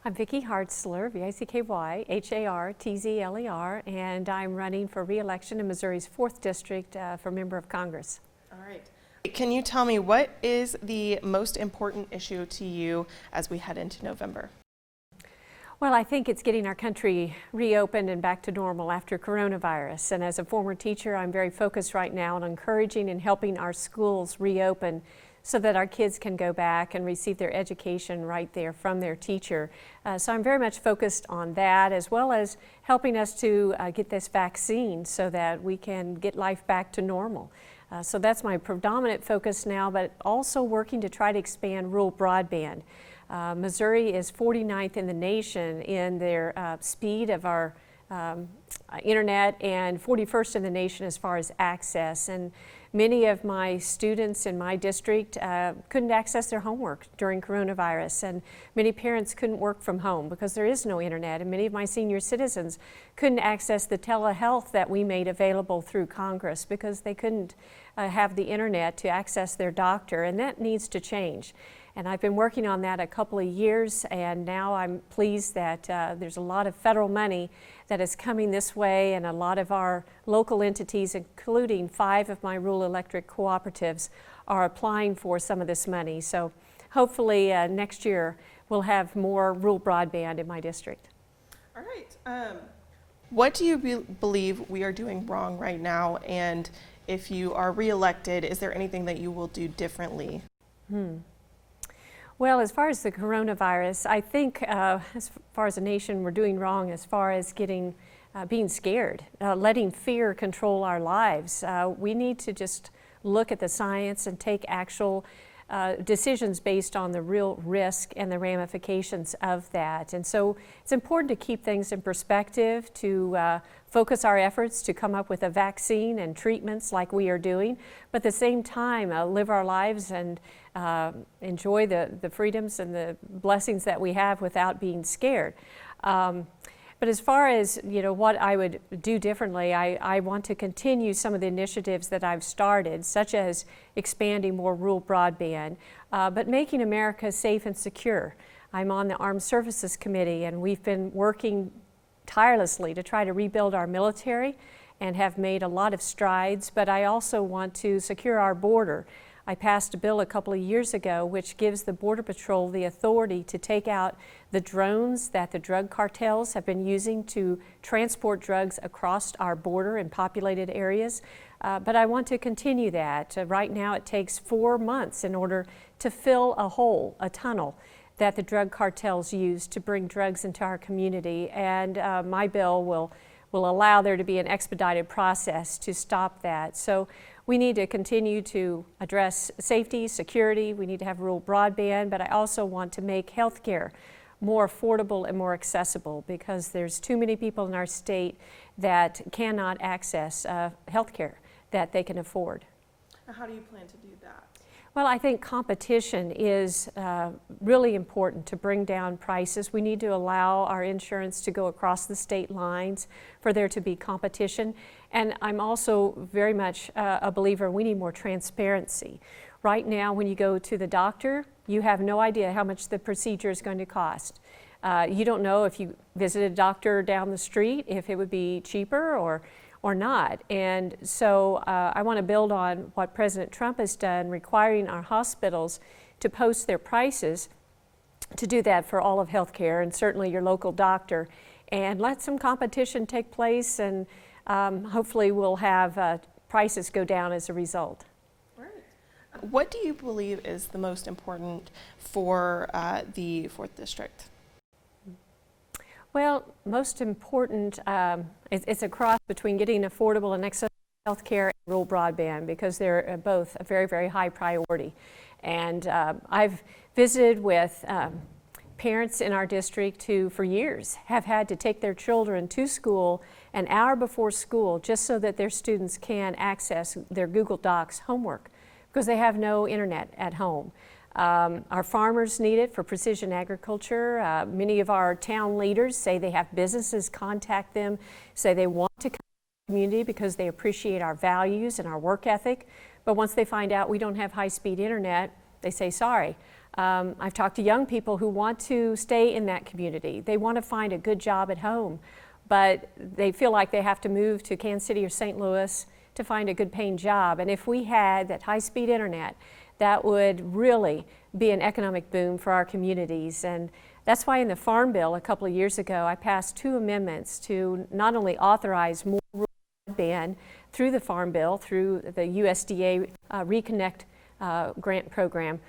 I'm Vicki Hartzler, V-I-C-K-Y-H-A-R-T-Z-L-E-R, and I'm running for re-election in Missouri's 4th District for Member of Congress. All right. Can you tell me what is the most important issue to you as we head into November? Well, I think it's getting our country reopened and back to normal after coronavirus. And as a former teacher, I'm very focused right now on encouraging and helping our schools reopen so that our kids can go back and receive their education right there from their teacher. So I'm very much focused on that, as well as helping us to get this vaccine so that we can get life back to normal. So that's my predominant focus now, but also working to try to expand rural broadband. Missouri is 49th in the nation in their speed of our internet and 41st in the nation as far as access. And many of my students in my district couldn't access their homework during coronavirus, and many parents couldn't work from home because there is no internet, and many of my senior citizens couldn't access the telehealth that we made available through Congress because they couldn't have the internet to access their doctor, and that needs to change. And I've been working on that a couple of years, and now I'm pleased that there's a lot of federal money that is coming this way, and a lot of our local entities, including 5 of my rural electric cooperatives, are applying for some of this money. So hopefully next year we'll have more rural broadband in my district. All right. What do you believe we are doing wrong right now? And if you are reelected, is there anything that you will do differently? Well, as far as the coronavirus, I think as far as a nation, we're doing wrong as far as being scared, letting fear control our lives. We need to just look at the science and take actual decisions based on the real risk and the ramifications of that. And so it's important to keep things in perspective, to focus our efforts to come up with a vaccine and treatments like we are doing, but at the same time live our lives and enjoy the freedoms and the blessings that we have without being scared. But as far as what I would do differently, I want to continue some of the initiatives that I've started, such as expanding more rural broadband, but making America safe and secure. I'm on the Armed Services Committee, and we've been working tirelessly to try to rebuild our military and have made a lot of strides, but I also want to secure our border. I passed a bill a couple of years ago which gives the Border Patrol the authority to take out the drones that the drug cartels have been using to transport drugs across our border in populated areas. But I want to continue that. Right now it takes 4 months in order to fill a hole, a tunnel, that the drug cartels use to bring drugs into our community. And my bill will allow there to be an expedited process to stop that. So we need to continue to address safety, security. We need to have rural broadband, but I also want to make health care more affordable and more accessible because there's too many people in our state that cannot access health care that they can afford. How do you plan to do that? Well, I think competition is really important to bring down prices. We need to allow our insurance to go across the state lines for there to be competition. And I'm also very much a believer we need more transparency. Right now, when you go to the doctor, you have no idea how much the procedure is going to cost. You don't know if you visited a doctor down the street, if it would be cheaper or not. And so I want to build on what President Trump has done, requiring our hospitals to post their prices, to do that for all of healthcare and certainly your local doctor, and let some competition take place, and hopefully we'll have prices go down as a result. Right. What do you believe is the most important for the 4th District? Well, most important, it's a cross between getting affordable and accessible health care and rural broadband because they're both a very, very high priority. And I've visited with parents in our district who for years have had to take their children to school an hour before school just so that their students can access their Google Docs homework because they have no internet at home. Our farmers need it for precision agriculture. Many of our town leaders say they have businesses contact them, say they want to come to the community because they appreciate our values and our work ethic. But once they find out we don't have high-speed internet, they say, sorry. I've talked to young people who want to stay in that community. They want to find a good job at home, but they feel like they have to move to Kansas City or St. Louis to find a good paying job. And if we had that high-speed internet, that would really be an economic boom for our communities. And that's why in the Farm Bill a couple of years ago, I passed 2 amendments to not only authorize more rural broadband through the Farm Bill, through the USDA Reconnect grant program,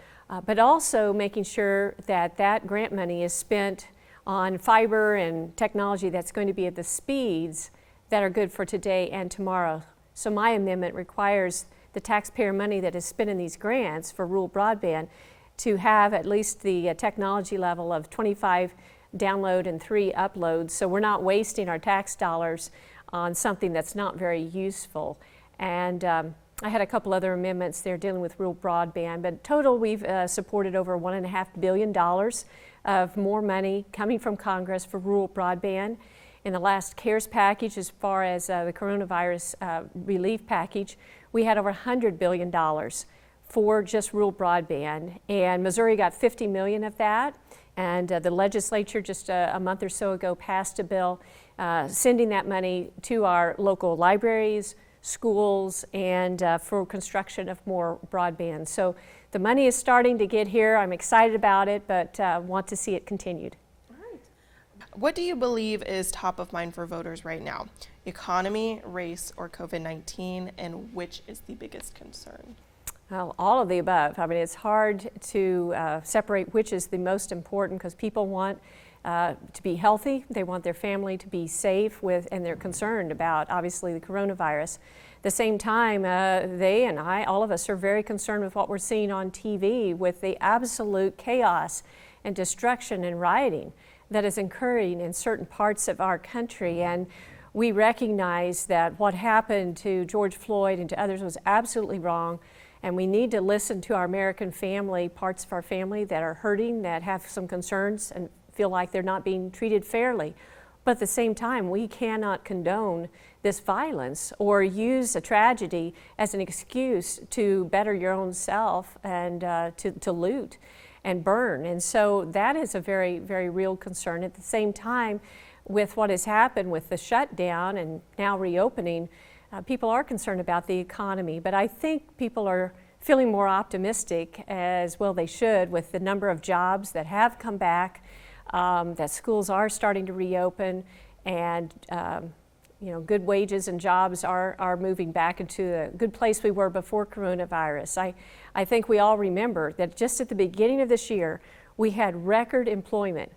but also making sure that that grant money is spent on fiber and technology that's going to be at the speeds that are good for today and tomorrow. So my amendment requires the taxpayer money that is spent in these grants for rural broadband to have at least the technology level of 25 download and 3 uploads, so we're not wasting our tax dollars on something that's not very useful. And I had a couple other amendments there dealing with rural broadband, but total we've supported over $1.5 billion of more money coming from Congress for rural broadband. In the last CARES package, as far as the coronavirus relief package, we had over $100 billion for just rural broadband, and Missouri got $50 million of that, and the legislature just a month or so ago passed a bill sending that money to our local libraries, schools, and for construction of more broadband. So the money is starting to get here. I'm excited about it, but want to see it continued. All right. What do you believe is top of mind for voters right now? Economy, race, or COVID-19, and which is the biggest concern? Well, all of the above. I mean, it's hard to separate which is the most important, because people want to be healthy, they want their family to be safe and they're concerned about, obviously, the coronavirus. At the same time, they and I, all of us, are very concerned with what we're seeing on TV with the absolute chaos and destruction and rioting that is occurring in certain parts of our country. And we recognize that what happened to George Floyd and to others was absolutely wrong. And we need to listen to our American family, parts of our family that are hurting, that have some concerns and feel like they're not being treated fairly. But at the same time, we cannot condone this violence or use a tragedy as an excuse to better your own self and to loot and burn. And so that is a very, very real concern. At the same time, with what has happened with the shutdown and now reopening, people are concerned about the economy, but I think people are feeling more optimistic, as well they should, with the number of jobs that have come back, that schools are starting to reopen, and good wages and jobs are moving back into the good place we were before coronavirus. I think we all remember that just at the beginning of this year, we had record employment.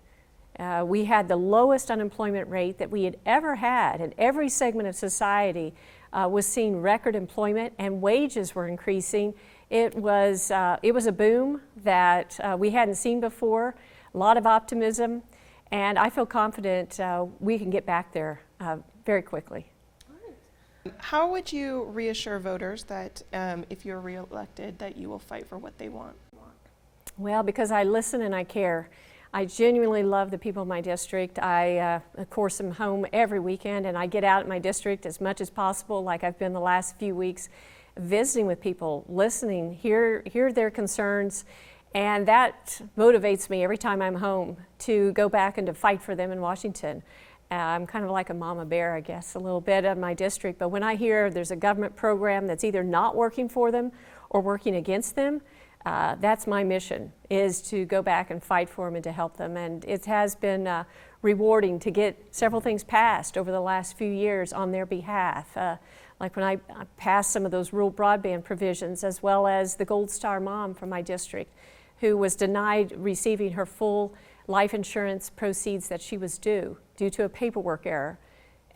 We had the lowest unemployment rate that we had ever had, and every segment of society was seeing record employment, and wages were increasing. It was a boom that we hadn't seen before, a lot of optimism, and I feel confident we can get back there very quickly. How would you reassure voters that if you're reelected, that you will fight for what they want? Well, because I listen and I care. I genuinely love the people of my district. I, of course, am home every weekend, and I get out in my district as much as possible, like I've been the last few weeks, visiting with people, listening, hear their concerns, and that motivates me every time I'm home to go back and to fight for them in Washington. I'm kind of like a mama bear, I guess, a little bit of my district, but when I hear there's a government program that's either not working for them or working against them, that's my mission, is to go back and fight for them and to help them. And it has been rewarding to get several things passed over the last few years on their behalf. Like when I passed some of those rural broadband provisions, as well as the Gold Star mom from my district, who was denied receiving her full life insurance proceeds that she was due to a paperwork error.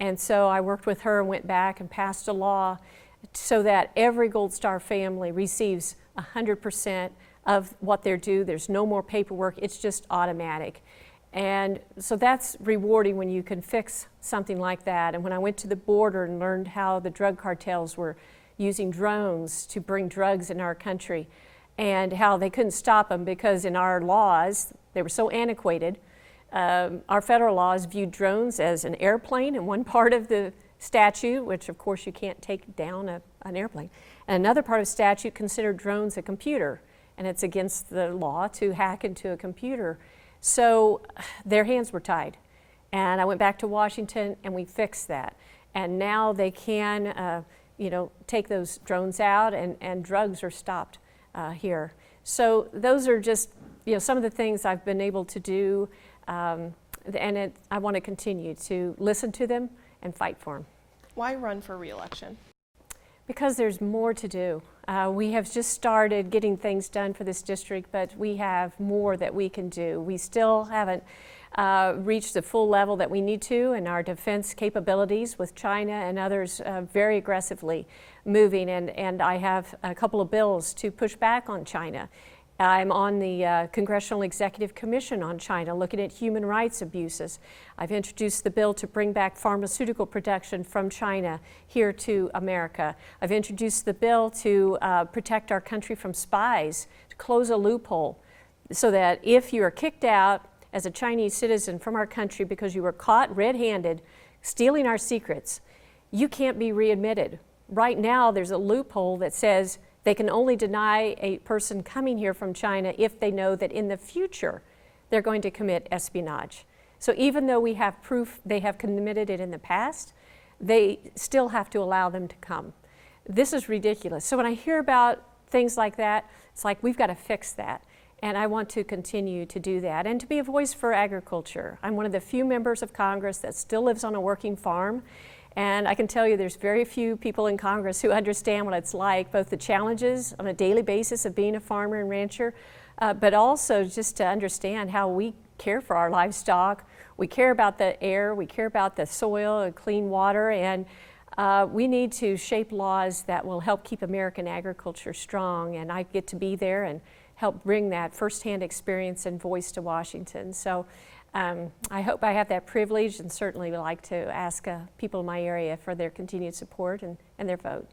And so I worked with her and went back and passed a law so that every Gold Star family receives 100% of what they're due. There's no more paperwork, it's just automatic. And so that's rewarding when you can fix something like that. And when I went to the border and learned how the drug cartels were using drones to bring drugs in our country, and how they couldn't stop them because in our laws, they were so antiquated. Our federal laws viewed drones as an airplane in one part of the statute, which of course you can't take down an airplane. And another part of statute considered drones a computer. and it's against the law to hack into a computer. So their hands were tied. And I went back to Washington and we fixed that. And now they can take those drones out, and drugs are stopped here. So those are just some of the things I've been able to do, and I want to continue to listen to them and fight for them. Why run for re-election? Because there's more to do. We have just started getting things done for this district, but we have more that we can do. We still haven't reached the full level that we need to in our defense capabilities, with China and others very aggressively moving, and I have a couple of bills to push back on China. I'm on the Congressional Executive Commission on China, looking at human rights abuses. I've introduced the bill to bring back pharmaceutical production from China here to America. I've introduced the bill to protect our country from spies, to close a loophole, so that if you are kicked out as a Chinese citizen from our country because you were caught red-handed stealing our secrets, you can't be readmitted. Right now, there's a loophole that says they can only deny a person coming here from China if they know that in the future they're going to commit espionage. So even though we have proof they have committed it in the past, they still have to allow them to come. This is ridiculous. So when I hear about things like that, it's like we've got to fix that. And I want to continue to do that and to be a voice for agriculture. I'm one of the few members of Congress that still lives on a working farm. And I can tell you there's very few people in Congress who understand what it's like, both the challenges on a daily basis of being a farmer and rancher, but also just to understand how we care for our livestock. We care about the air, we care about the soil and clean water, and we need to shape laws that will help keep American agriculture strong. And I get to be there and help bring that firsthand experience and voice to Washington. So I hope I have that privilege, and certainly would like to ask people in my area for their continued support and their vote.